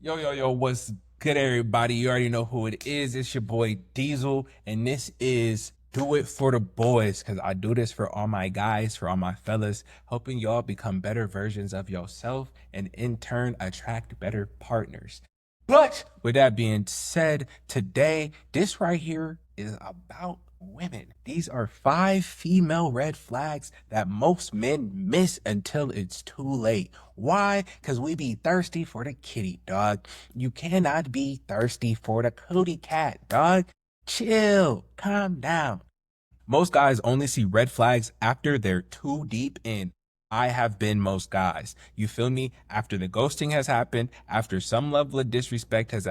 Yo, what's good, everybody? You already know who it is. It's your boy Diesel, and this is Do It for the Boys, because I do this for all my guys, for all my fellas, helping y'all become better versions of yourself and in turn attract better partners. But with that being said, today, this right here is about women. These are 5 female red flags that most men miss until it's too late. Why? Because we be thirsty for the kitty, dog. You cannot be thirsty for the cootie cat, dog. Chill, calm down. Most guys only see red flags after they're too deep in. I have been most guys. You feel me? After the ghosting has happened, after some level of disrespect has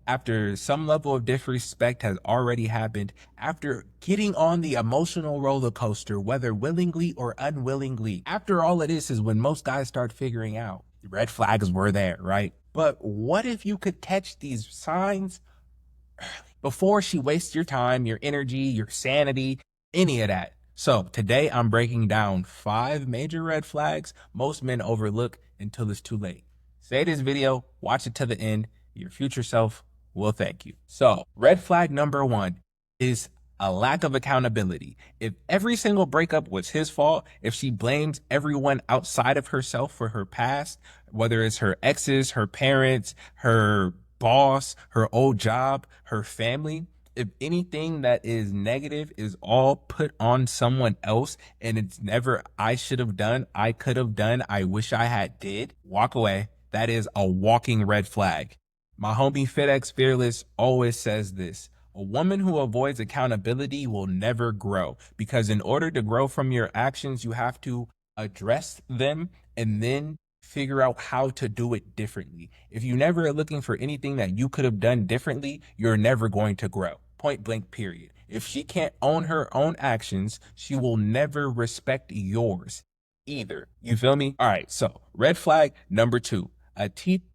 after some level of disrespect has already happened, after getting on the emotional roller coaster, whether willingly or unwillingly, after all of this is when most guys start figuring out the red flags were there, right? But what if you could catch these signs before she wastes your time, your energy, your sanity, any of that? So today I'm breaking down 5 major red flags most men overlook until it's too late. Say this video, watch it to the end. Your future self will thank you. So red flag number 1 is a lack of accountability. If every single breakup was his fault, if she blames everyone outside of herself for her past, whether it's her exes, her parents, her boss, her old job, her family, if anything that is negative is all put on someone else and it's never I should have done, I could have done, I wish I had did, walk away. That is a walking red flag. My homie FedEx Fearless always says this: a woman who avoids accountability will never grow, because in order to grow from your actions, you have to address them and then figure out how to do it differently. If you never are looking for anything that you could have done differently, you're never going to grow. Point blank, period. If she can't own her own actions, she will never respect yours either. You feel me? All right, so red flag number 2.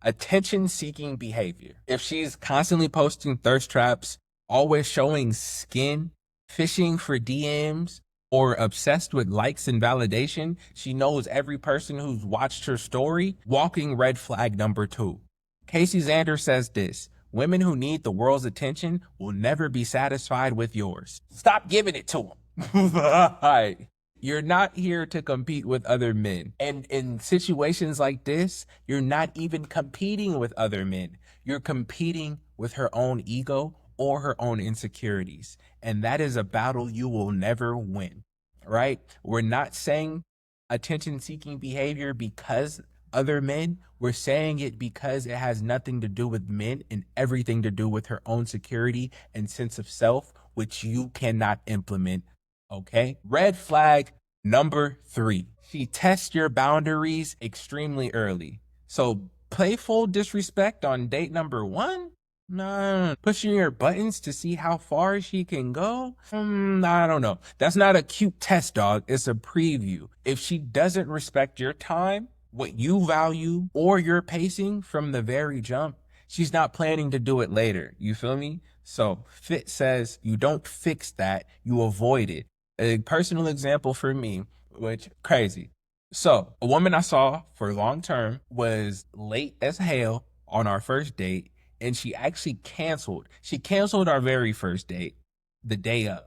Attention-seeking behavior. If she's constantly posting thirst traps, always showing skin, fishing for DMs, or obsessed with likes and validation, she knows every person who's watched her story. Walking red flag number 2. Casey Zander says this: women who need the world's attention will never be satisfied with yours. Stop giving it to them. You're not here to compete with other men. And in situations like this, you're not even competing with other men. You're competing with her own ego or her own insecurities. And that is a battle you will never win, right? We're not saying attention-seeking behavior because other men. We're saying it because it has nothing to do with men and everything to do with her own security and sense of self, which you cannot implement. Okay. Red flag number 3. She tests your boundaries extremely early. So playful disrespect on date number 1? No. Pushing your buttons to see how far she can go? I don't know. That's not a cute test, dog. It's a preview. If she doesn't respect your time, what you value, or your pacing from the very jump, she's not planning to do it later. You feel me? So Fit says you don't fix that, you avoid it. A personal example for me, which crazy. So a woman I saw for long term was late as hell on our first date, and she actually canceled. She canceled our very first date the day of.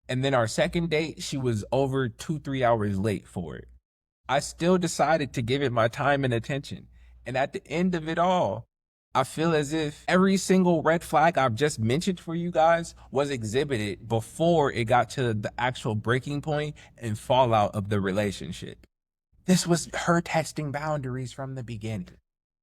And then our second date, she was over 2-3 hours late for it. I still decided to give it my time and attention. And at the end of it all, I feel as if every single red flag I've just mentioned for you guys was exhibited before it got to the actual breaking point and fallout of the relationship. This was her testing boundaries from the beginning.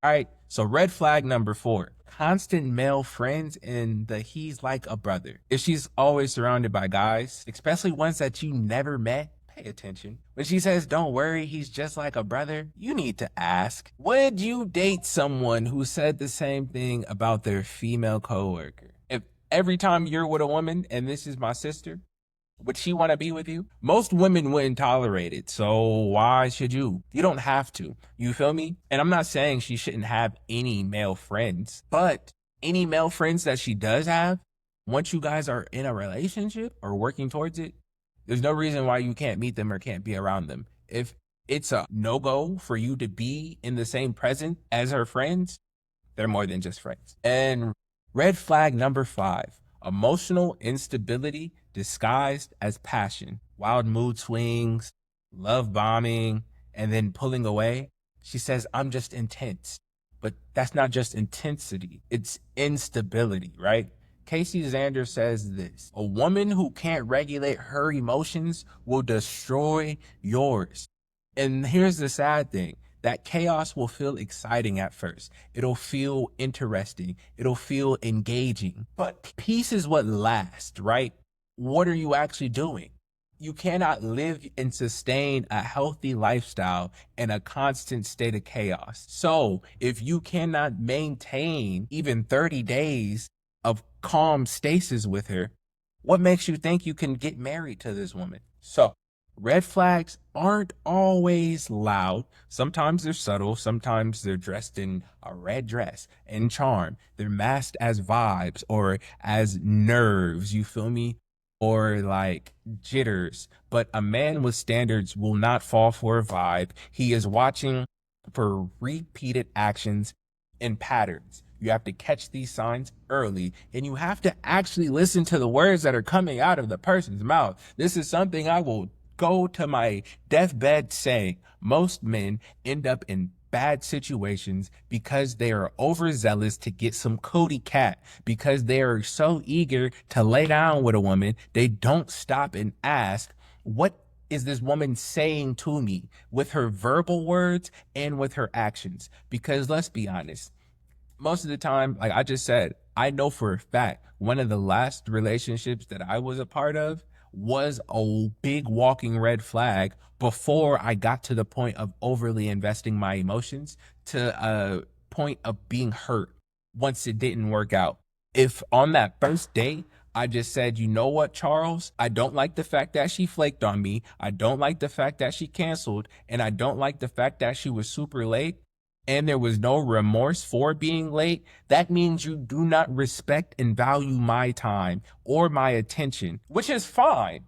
All right, so red flag number 4. Constant male friends and the he's like a brother. If she's always surrounded by guys, especially ones that you never met, pay attention. When she says, don't worry, he's just like a brother, you need to ask, would you date someone who said the same thing about their female coworker? If every time you're with a woman, and this is my sister, would she want to be with you? Most women wouldn't tolerate it. So why should you? You don't have to. You feel me? And I'm not saying she shouldn't have any male friends, but any male friends that she does have, once you guys are in a relationship or working towards it, there's no reason why you can't meet them or can't be around them. If it's a no-go for you to be in the same present as her friends, They're more than just friends. And red flag number 5, emotional instability disguised as passion, wild mood swings, love bombing, and then pulling away. She says, I'm just intense. But that's not just intensity, it's instability, right? Casey Zander says this: a woman who can't regulate her emotions will destroy yours. And here's the sad thing: that chaos will feel exciting at first. It'll feel interesting. It'll feel engaging. But peace is what lasts, right? What are you actually doing? You cannot live and sustain a healthy lifestyle in a constant state of chaos. So if you cannot maintain even 30 days of calm stasis with her, what makes you think you can get married to this woman? So red flags aren't always loud. Sometimes they're subtle. Sometimes they're dressed in a red dress and charm. They're masked as vibes or as nerves. You feel me? Or like jitters. But a man with standards will not fall for a vibe. He is watching for repeated actions and patterns. You have to catch these signs early, and you have to actually listen to the words that are coming out of the person's mouth. This is something I will go to my deathbed saying. Most men end up in bad situations because they are overzealous to get some cootie cat, because they are so eager to lay down with a woman, they don't stop and ask, what is this woman saying to me, with her verbal words and with her actions? Because let's be honest, most of the time, like I just said, I know for a fact one of the last relationships that I was a part of was a big walking red flag before I got to the point of overly investing my emotions to a point of being hurt once it didn't work out. If on that first date, I just said, you know what, Charles? I don't like the fact that she flaked on me. I don't like the fact that she canceled. And I don't like the fact that she was super late and there was no remorse for being late. That means you do not respect and value my time or my attention, which is fine,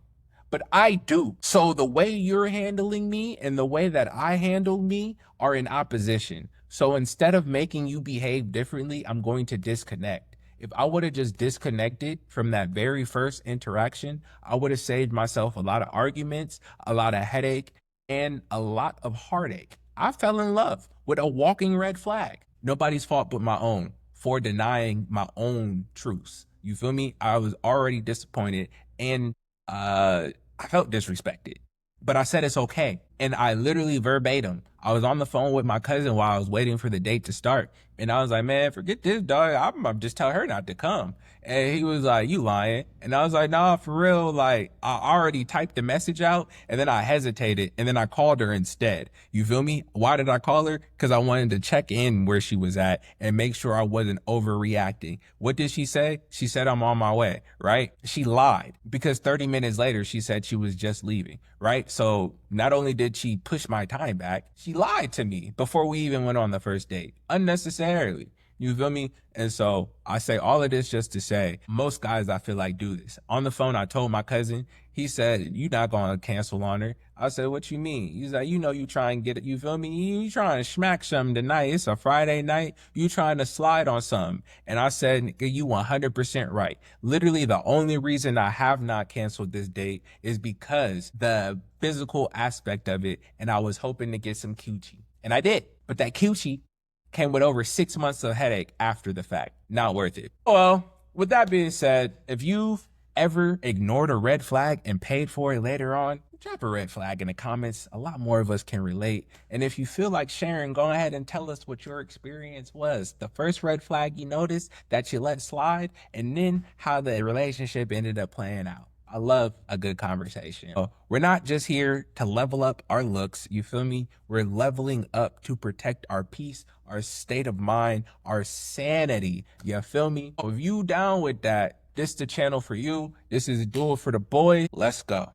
but I do. So the way you're handling me and the way that I handle me are in opposition. So instead of making you behave differently, I'm going to disconnect. If I would have just disconnected from that very first interaction, I would have saved myself a lot of arguments, a lot of headache, and a lot of heartache. I fell in love with a walking red flag. Nobody's fault but my own for denying my own truths. You feel me? I was already disappointed and I felt disrespected, but I said it's okay. And I literally verbatim, I was on the phone with my cousin while I was waiting for the date to start. And I was like, man, forget this, dog. I'm just tell her not to come. And he was like, you lying. And I was like, nah, for real. Like, I already typed the message out and then I hesitated and then I called her instead. You feel me? Why did I call her? Because I wanted to check in where she was at and make sure I wasn't overreacting. What did she say? She said, I'm on my way, right? She lied because 30 minutes later, she said she was just leaving, right? So not only did she push my time back, she lied to me before we even went on the first date unnecessarily. You feel me? And so I say all of this just to say, most guys I feel like do this. On the phone, I told my cousin, he said, you not going to cancel on her. I said, what you mean? He's like, you know, you try and get it. You feel me? You trying to smack something tonight. It's a Friday night. You trying to slide on something. And I said, nigga, you 100% right. Literally the only reason I have not canceled this date is because the physical aspect of it. And I was hoping to get some coochie. And I did. But that coochie came with over 6 months of headache after the fact. Not worth it. Well, with that being said, if you've ever ignored a red flag and paid for it later on, drop a red flag in the comments. A lot more of us can relate. And if you feel like sharing, go ahead and tell us what your experience was. The first red flag you noticed that you let slide, and then how the relationship ended up playing out. I love a good conversation. We're not just here to level up our looks, you feel me? We're leveling up to protect our peace, our state of mind, our sanity. You feel me? If you down with that, this the channel for you. This is Do It For The Boy. Let's go.